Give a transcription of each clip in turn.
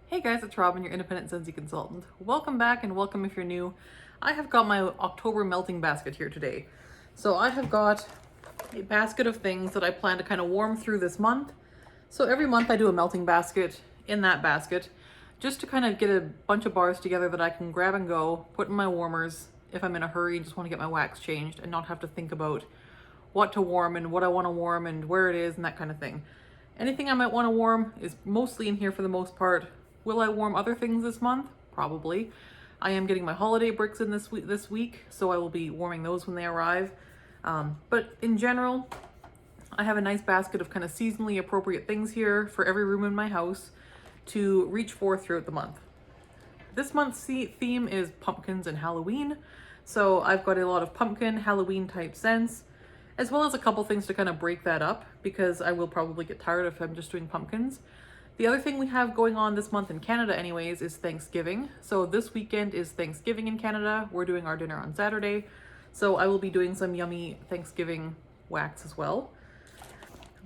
Hey guys, it's Robyn, your independent Scentsy consultant. Welcome back and welcome if you're new. I have got my October melting basket here today. So I have got a basket of things that I plan to kind of warm through this month. So every month I do a melting basket in that basket just to kind of get a bunch of bars together that I can grab and go, put in my warmers if I'm in a hurry and just want to get my wax changed and not have to think about what to warm and what I want to warm and where it is and that kind of thing. Anything I might want to warm is mostly in here for the most part. Will I warm other things this month? Probably. I am getting my holiday bricks in this week, so I will be warming those when they arrive. But in general, I have a nice basket of kind of seasonally appropriate things here for every room in my house to reach for throughout the month. This month's theme is pumpkins and Halloween. So I've got a lot of pumpkin, Halloween type scents, as well as a couple things to kind of break that up because I will probably get tired if I'm just doing pumpkins. The other thing we have going on this month in Canada anyways is Thanksgiving. So this weekend is Thanksgiving in Canada. We're doing our dinner on Saturday. So I will be doing some yummy Thanksgiving wax as well.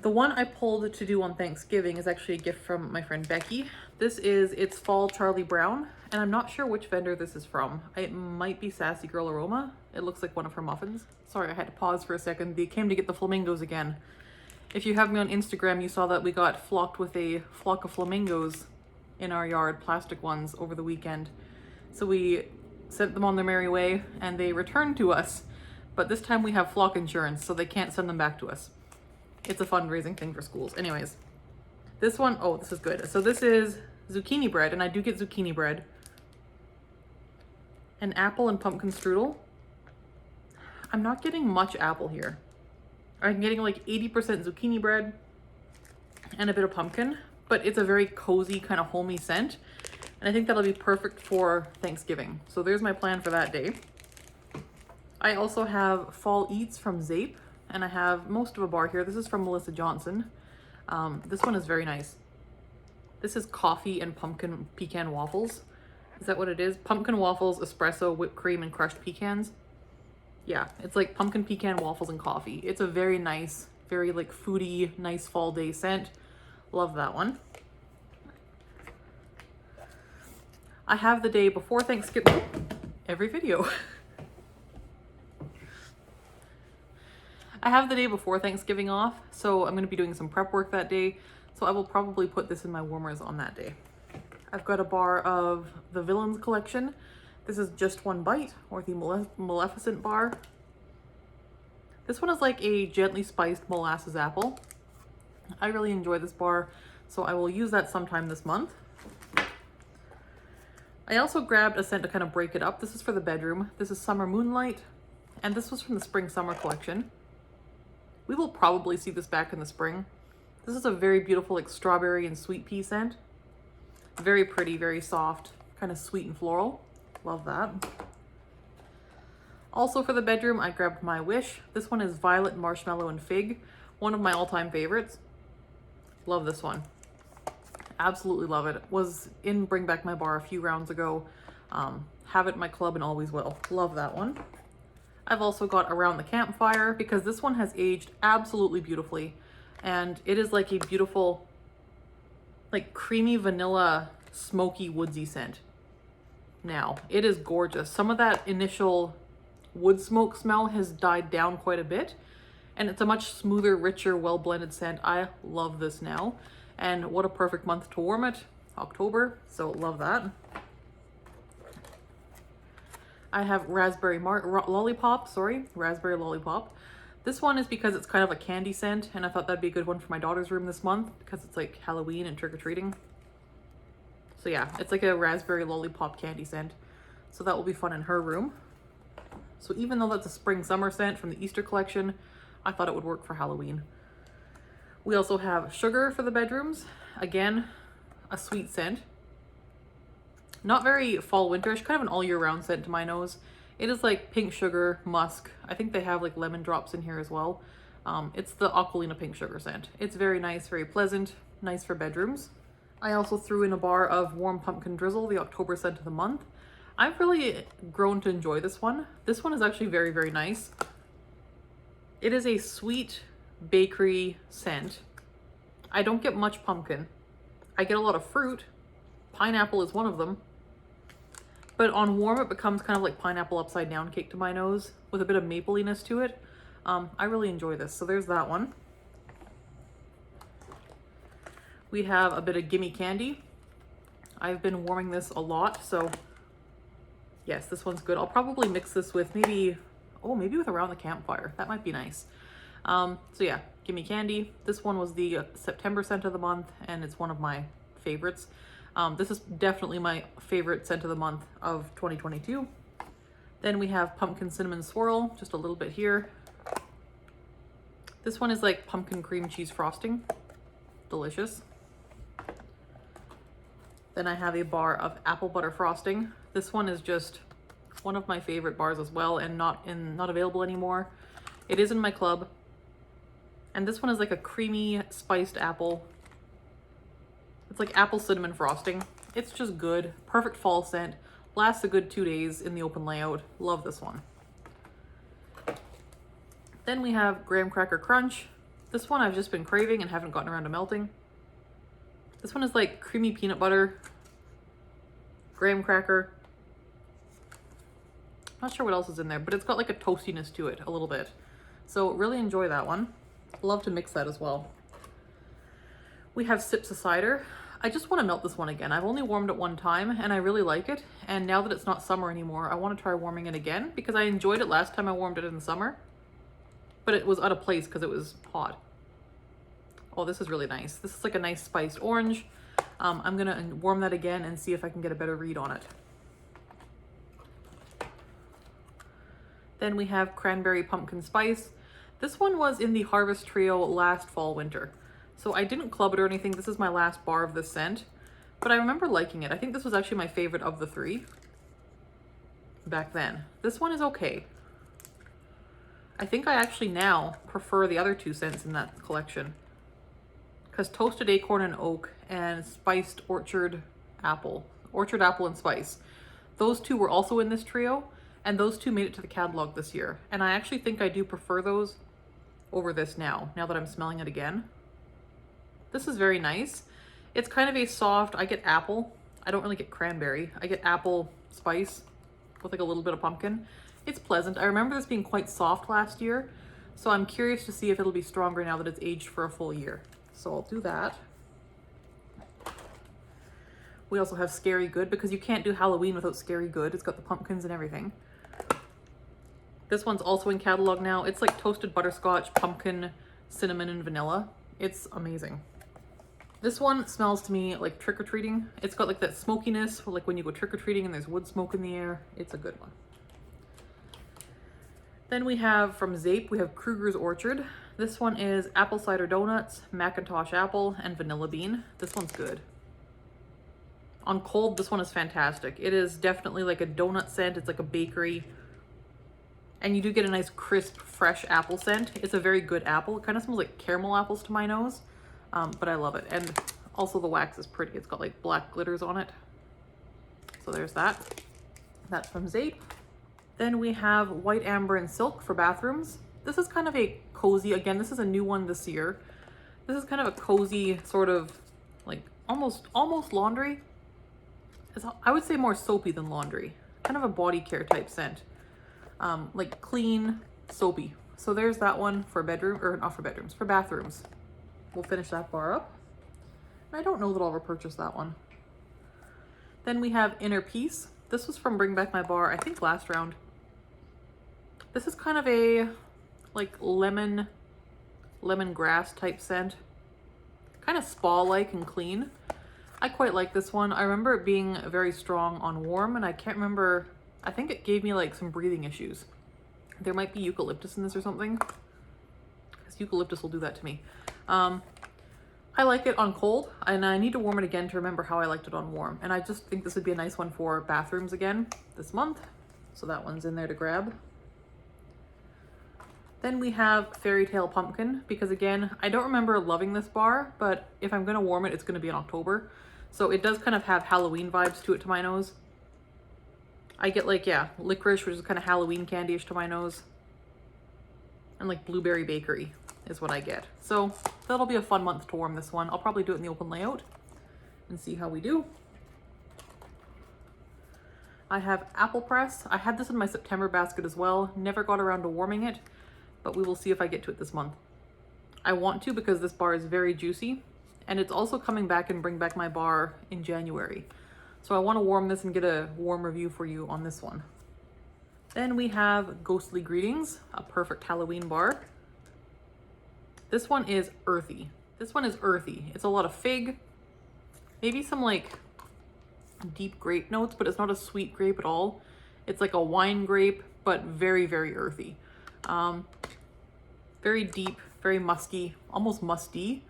The one I pulled to do on Thanksgiving is actually a gift from my friend Becky. This is It's Fall Charlie Brown, and I'm not sure which vendor this is from. It might be Sassy Girl Aroma. It looks like one of her muffins. Sorry, I had to pause for a second. They came to get the flamingos again. If you have me on Instagram, you saw that we got flocked with a flock of flamingos in our yard, plastic ones, over the weekend. So we sent them on their merry way and they returned to us. But this time we have flock insurance, so they can't send them back to us. It's a fundraising thing for schools. Anyways, this one, oh, this is good. So this is zucchini bread, and I do get zucchini bread. An apple and pumpkin strudel. I'm not getting much apple here. I'm getting like 80% zucchini bread and a bit of pumpkin, but it's a very cozy kind of homey scent. And I think that'll be perfect for Thanksgiving. So there's my plan for that day. I also have Fall Eats from Zape, and I have most of a bar here. This is from Melissa Johnson. This one is very nice. This is coffee and pumpkin pecan waffles. Is that what it is? Pumpkin waffles, espresso, whipped cream, and crushed pecans. Yeah, it's like pumpkin pecan waffles and coffee. It's a very nice, very like foodie, nice fall day scent. Love that one. I have the day before Thanksgiving. Every video. I have the day before Thanksgiving off, so I'm going to be doing some prep work that day. So I will probably put this in my warmers on that day. I've got a bar of the Villains collection. This is Just One Bite, or the Maleficent bar. This one is like a gently spiced molasses apple. I really enjoy this bar, so I will use that sometime this month. I also grabbed a scent to kind of break it up. This is for the bedroom. This is Summer Moonlight, and this was from the Spring Summer collection. We will probably see this back in the spring. This is a very beautiful like strawberry and sweet pea scent. Very pretty, very soft, kind of sweet and floral. Love that. Also for the bedroom, I grabbed My Wish. This one is Violet, Marshmallow, and Fig. One of my all-time favorites. Love this one. Absolutely love it. Was in Bring Back My Bar a few rounds ago. Have it in my club and always will. Love that one. I've also got Around the Campfire because this one has aged absolutely beautifully. And it is like a beautiful, like creamy vanilla, smoky, woodsy scent. Now, it is gorgeous. Some of that initial wood smoke smell has died down quite a bit, and it's a much smoother, richer, well-blended scent. I love this now, and what a perfect month to warm it, October, so love that. I have Raspberry Lollipop. This one is because it's kind of a candy scent, and I thought that'd be a good one for my daughter's room this month because it's like Halloween and trick-or-treating. So yeah, it's like a raspberry lollipop candy scent. So that will be fun in her room. So even though that's a spring summer scent from the Easter collection, I thought it would work for Halloween. We also have Sugar for the bedrooms. Again, a sweet scent. Not very fall winterish, kind of an all year round scent to my nose. It is like pink sugar, musk. I think they have like lemon drops in here as well. It's the Aqualina pink sugar scent. It's very nice, very pleasant, nice for bedrooms. I also threw in a bar of Warm Pumpkin Drizzle, the October scent of the month. I've really grown to enjoy this one. This one is actually very, very nice. It is a sweet bakery scent. I don't get much pumpkin. I get a lot of fruit, pineapple is one of them. But on warm, it becomes kind of like pineapple upside down cake to my nose with a bit of mapliness to it. I really enjoy this. So there's that one. We have a bit of Gimme Candy. I've been warming this a lot, so yes, this one's good. I'll probably mix this with maybe with Around the Campfire. That might be nice. So yeah, Gimme Candy. This one was the September scent of the month, and it's one of my favorites. This is definitely my favorite scent of the month of 2022. Then we have Pumpkin Cinnamon Swirl, just a little bit here. This one is like pumpkin cream cheese frosting. Delicious. Then I have a bar of apple butter frosting. This one is just one of my favorite bars as well, and not available anymore. It is in my club. And this one is like a creamy spiced apple. It's like apple cinnamon frosting. It's just good. Perfect fall scent. Lasts a good 2 days in the open layout. Love this one. Then we have Graham Cracker Crunch. This one I've just been craving and haven't gotten around to melting. This one is like creamy peanut butter, graham cracker. Not sure what else is in there, but it's got like a toastiness to it a little bit. So really enjoy that one. Love to mix that as well. We have Sips of Cider. I just want to melt this one again. I've only warmed it one time and I really like it. And now that it's not summer anymore, I want to try warming it again because I enjoyed it last time I warmed it in the summer, but it was out of place because it was hot. Oh, this is really nice. This is like a nice spiced orange. I'm gonna warm that again and see if I can get a better read on it. Then we have Cranberry Pumpkin Spice. This one was in the Harvest Trio last fall winter. So I didn't club it or anything. This is my last bar of this scent, but I remember liking it. I think this was actually my favorite of the three back then. This one is okay. I think I actually now prefer the other two scents in that collection, because Toasted Acorn and Oak and Spiced Orchard Apple and Spice, those two were also in this trio, and those two made it to the catalog this year. And I actually think I do prefer those over this now that I'm smelling it again. This is very nice. It's kind of a soft, I get apple. I don't really get cranberry. I get apple spice with like a little bit of pumpkin. It's pleasant. I remember this being quite soft last year, so I'm curious to see if it'll be stronger now that it's aged for a full year. So I'll do that. We also have Scary Good, because you can't do Halloween without Scary Good. It's got the pumpkins and everything. This one's also in catalog now. It's like toasted butterscotch, pumpkin, cinnamon, and vanilla. It's amazing. This one smells to me like trick-or-treating. It's got like that smokiness, like when you go trick-or-treating and there's wood smoke in the air. It's a good one. Then we have from Zape, we have Kruger's Orchard. This one is apple cider donuts, Macintosh apple, and vanilla bean. This one's good. On cold, this one is fantastic. It is definitely like a donut scent. It's like a bakery. And you do get a nice crisp, fresh apple scent. It's a very good apple. It kind of smells like caramel apples to my nose, but I love it. And also the wax is pretty. It's got like black glitters on it. So there's that. That's from Zape. Then we have White Amber and Silk for bathrooms. This is kind of a cozy, again, this is a new one this year. This is kind of a cozy sort of like almost laundry. I would say more soapy than laundry. Kind of a body care type scent. Like clean, soapy. So there's that one for bedroom, or not for bedrooms, for bathrooms. We'll finish that bar up. And I don't know that I'll repurchase that one. Then we have Inner Peace. This was from Bring Back My Bar, I think last round. This is kind of a like lemongrass type scent. Kind of spa-like and clean. I quite like this one. I remember it being very strong on warm, and I can't remember, I think it gave me like some breathing issues. There might be eucalyptus in this or something, because eucalyptus will do that to me. I like it on cold, and I need to warm it again to remember how I liked it on warm. And I just think this would be a nice one for bathrooms again this month. So that one's in there to grab. Then we have Fairy Tale Pumpkin, because again, I don't remember loving this bar, but if I'm gonna warm it, it's gonna be in October. So it does kind of have Halloween vibes to it to my nose. I get like, yeah, licorice, which is kind of Halloween candy-ish to my nose. And like blueberry bakery is what I get. So that'll be a fun month to warm this one. I'll probably do it in the open layout and see how we do. I have apple press. I had this in my September basket as well. Never got around to warming it, but we will see if I get to it this month. I want to because this bar is very juicy, and it's also coming back and bring back my bar in January. So I want to warm this and get a warm review for you on this one. Then we have Ghostly Greetings, a perfect Halloween bar. This one is earthy. This one is earthy. It's a lot of fig, maybe some like deep grape notes, but it's not a sweet grape at all. It's like a wine grape, but very, very earthy. Very deep, very musky, almost musty.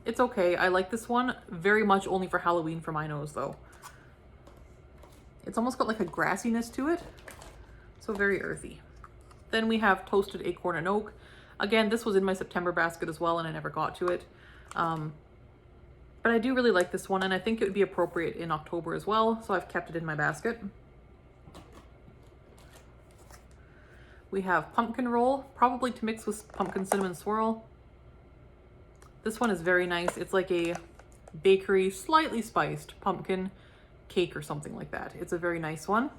It's okay. I like this one very much only for Halloween for my nose though. It's almost got like a grassiness to it. So very earthy. Then we have Toasted Acorn and Oak. Again, this was in my September basket as well and I never got to it. But I do really like this one and I think it would be appropriate in October as well. So I've kept it in my basket. We have Pumpkin Roll, probably to mix with Pumpkin Cinnamon Swirl. This one is very nice. It's like a bakery, slightly spiced pumpkin cake or something like that. It's a very nice one.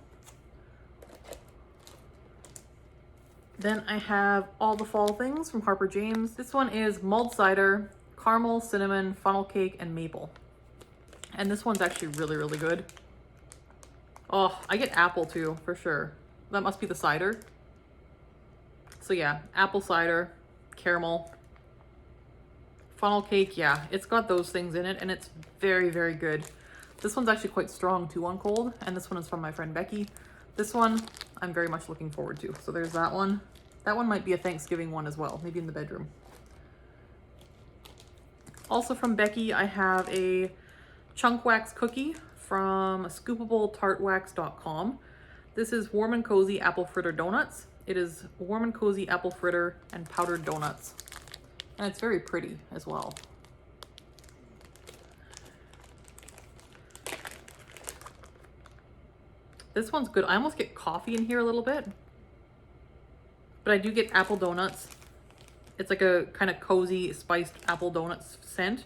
Then I have All the Fall Things from Harper James. This one is mulled cider, caramel, cinnamon, funnel cake, and maple. And this one's actually really, really good. Oh, I get apple too, for sure. That must be the cider. So yeah, apple cider, caramel, funnel cake, yeah, it's got those things in it and it's very, very good. This one's actually quite strong too on cold, and this one is from my friend Becky. This one I'm very much looking forward to. So there's that one. That one might be a Thanksgiving one as well, maybe in the bedroom. Also from Becky, I have a chunk wax cookie from scoopabletartwax.com. This is Warm and Cozy Apple Fritter Donuts. It is Warm and Cozy Apple Fritter and Powdered Donuts. And it's very pretty as well. This one's good. I almost get coffee in here a little bit. But I do get apple donuts. It's like a kind of cozy spiced apple donuts scent.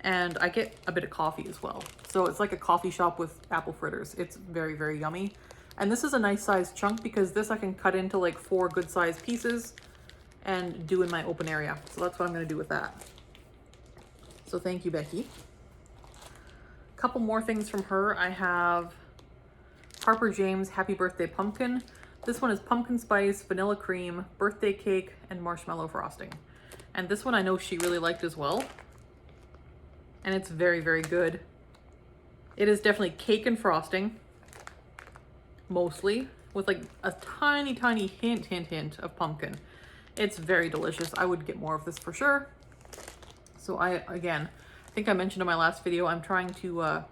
And I get a bit of coffee as well. So it's like a coffee shop with apple fritters. It's very, very yummy. And this is a nice sized chunk because this I can cut into like 4 good sized pieces and do in my open area. So that's what I'm going to do with that. So thank you, Becky. A couple more things from her. I have Harper James Happy Birthday Pumpkin. This one is pumpkin spice, vanilla cream, birthday cake, and marshmallow frosting. And this one I know she really liked as well. And it's very, very good. It is definitely cake and frosting, mostly, with like a tiny, tiny hint of pumpkin. It's very delicious. I would get more of this for sure. So I think I mentioned in my last video, I'm trying to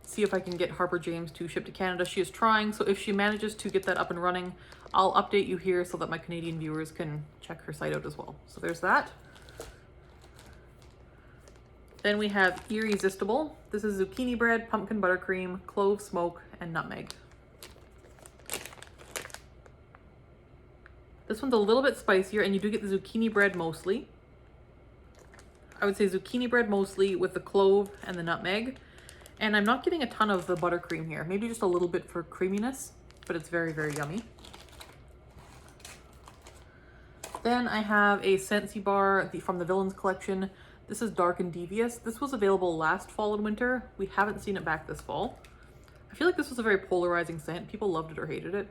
see if I can get Harper James to ship to Canada. She is trying, so if she manages to get that up and running, I'll update you here so that my Canadian viewers can check her site out as well. So there's that. Then we have Irresistible. This is zucchini bread, pumpkin buttercream, clove smoke, and nutmeg. This one's a little bit spicier, and you do get the zucchini bread mostly. I would say zucchini bread mostly with the clove and the nutmeg. And I'm not getting a ton of the buttercream here. Maybe just a little bit for creaminess, but it's very, very yummy. Then I have a Scentsy bar from the Villains collection. This is Dark and Devious. This was available last fall and winter. We haven't seen it back this fall. I feel like this was a very polarizing scent. People loved it or hated it.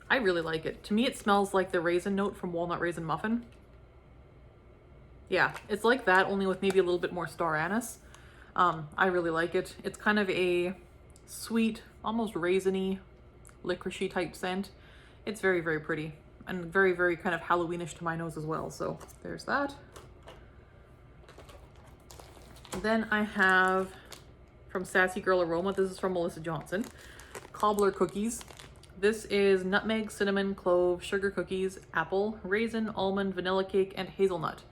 I really like it. To me, it smells like the raisin note from Walnut Raisin Muffin. Yeah, it's like that, only with maybe a little bit more star anise. I really like it. It's kind of a sweet, almost raisiny, licoricey type scent. It's very, very pretty and very, very kind of Halloweenish to my nose as well. So there's that. Then I have from Sassy Girl Aroma. This is from Melissa Johnson. Cobbler cookies. This is nutmeg, cinnamon, clove, sugar cookies, apple, raisin, almond, vanilla cake, and hazelnut.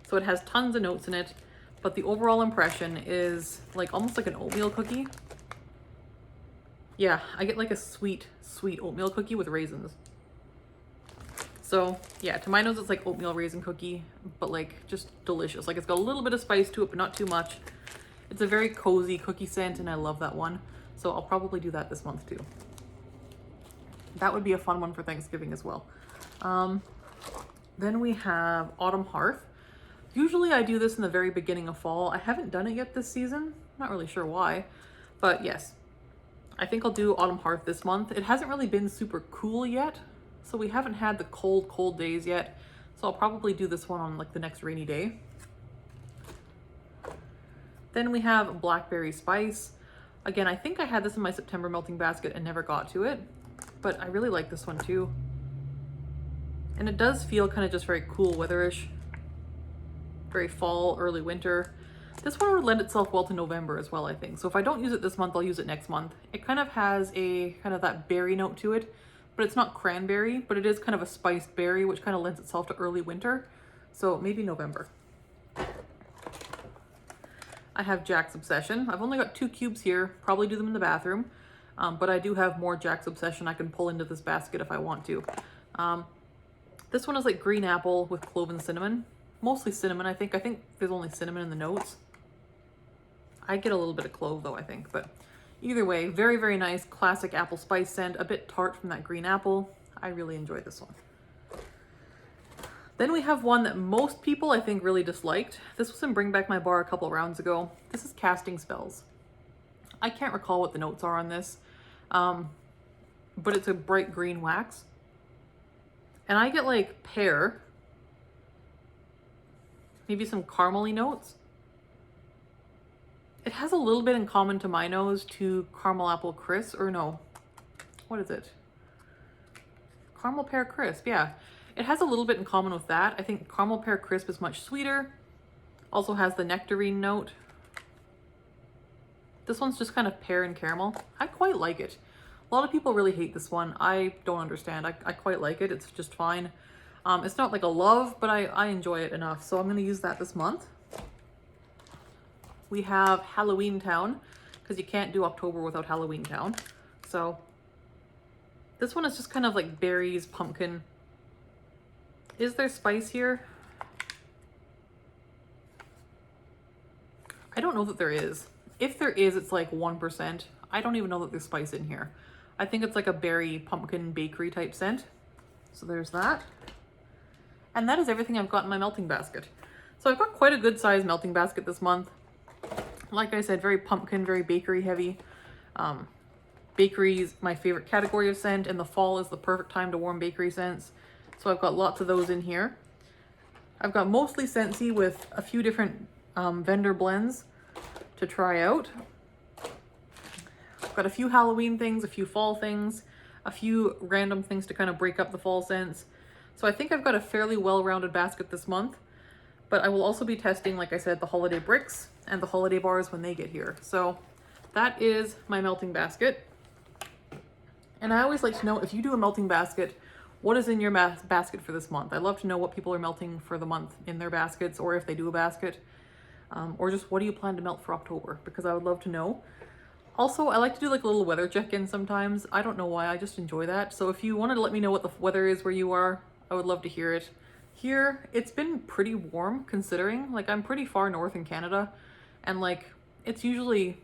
So it has tons of notes in it, but the overall impression is like almost like an oatmeal cookie. Yeah, I get like a sweet, sweet oatmeal cookie with raisins. So yeah, to my nose, it's like oatmeal raisin cookie, but like just delicious. Like it's got a little bit of spice to it, but not too much. It's a very cozy cookie scent, and I love that one. So I'll probably do that this month too. That would be a fun one for Thanksgiving as well. Then we have Autumn Hearth. Usually I do this in the very beginning of fall. I haven't done it yet this season. Not really sure why, but yes, I think I'll do Autumn Hearth this month. It hasn't really been super cool yet, so we haven't had the cold days yet. So I'll probably do this one on like the next rainy day. Then we have Blackberry Spice. Again, I think I had this in my September melting basket and never got to it, but I really like this one too. And it does feel kind of just very cool weatherish, very fall, early winter. This one would lend itself well to November as well, I think. So if I don't use it this month, I'll use it next month. It kind of has a kind of that berry note to it, but it's not cranberry, but it is kind of a spiced berry, which kind of lends itself to early winter. So maybe November. I have Jack's Obsession. I've only got 2 cubes here, probably do them in the bathroom, but I do have more Jack's Obsession I can pull into this basket if I want to. This one is like green apple with clove and cinnamon. Mostly cinnamon, I think. I think there's only cinnamon in the notes. I get a little bit of clove though, I think, but either way, very, very nice classic apple spice scent, a bit tart from that green apple. I really enjoy this one. Then we have one that most people I think really disliked. This was in Bring Back My Bar a couple rounds ago. This is Casting Spells. I can't recall what the notes are on this, but it's a bright green wax. And I get like pear, maybe some caramely notes. It has a little bit in common to my nose to caramel apple crisp, or no, what is it? Caramel pear crisp, yeah. It has a little bit in common with that. I think caramel pear crisp is much sweeter. Also has the nectarine note. This one's just kind of pear and caramel. I quite like it. A lot of people really hate this one. I don't understand. I quite like it. It's just fine. It's not like a love, but I enjoy it enough. So I'm going to use that this month. We have Halloween Town, because you can't do October without Halloween Town. So this one is just kind of like berries, pumpkin. Is there spice here? I don't know that there is. If there is, it's like 1%. I don't even know that there's spice in here. I think it's like a berry, pumpkin, bakery type scent. So there's that. And that is everything I've got in my melting basket. So I've got quite a good size melting basket this month. Like I said, very pumpkin, very bakery heavy. Bakery is my favorite category of scent, and the fall is the perfect time to warm bakery scents. So I've got lots of those in here. I've got mostly Scentsy with a few different vendor blends to try out. I've got a few Halloween things, a few fall things, a few random things to kind of break up the fall scents. So I think I've got a fairly well-rounded basket this month, but I will also be testing, like I said, the holiday bricks and the holiday bars when they get here. So that is my melting basket. And I always like to know, if you do a melting basket, what is in your basket for this month? I love to know what people are melting for the month in their baskets, or if they do a basket, or just what do you plan to melt for October? Because I would love to know. Also, I like to do like a little weather check-in sometimes. I don't know why, I just enjoy that. So if you wanted to let me know what the weather is where you are, I would love to hear it. Here, it's been pretty warm considering, like I'm pretty far north in Canada, and like it's usually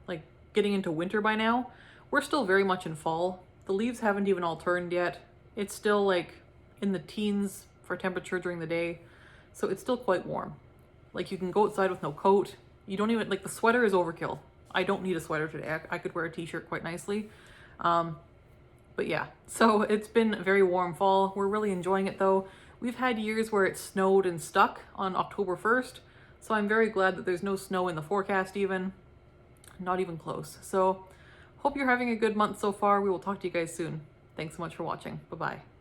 like getting into winter by now. We're still very much in fall. The leaves haven't even all turned yet. It's still like in the teens for temperature during the day. So it's still quite warm. Like you can go outside with no coat. You don't even, like the sweater is overkill. I don't need a sweater today. I could wear a t-shirt quite nicely. But yeah, so it's been a very warm fall. We're really enjoying it though. We've had years where it snowed and stuck on October 1st. So I'm very glad that there's no snow in the forecast even. Not even close. So hope you're having a good month so far. We will talk to you guys soon. Thanks so much for watching. Bye-bye.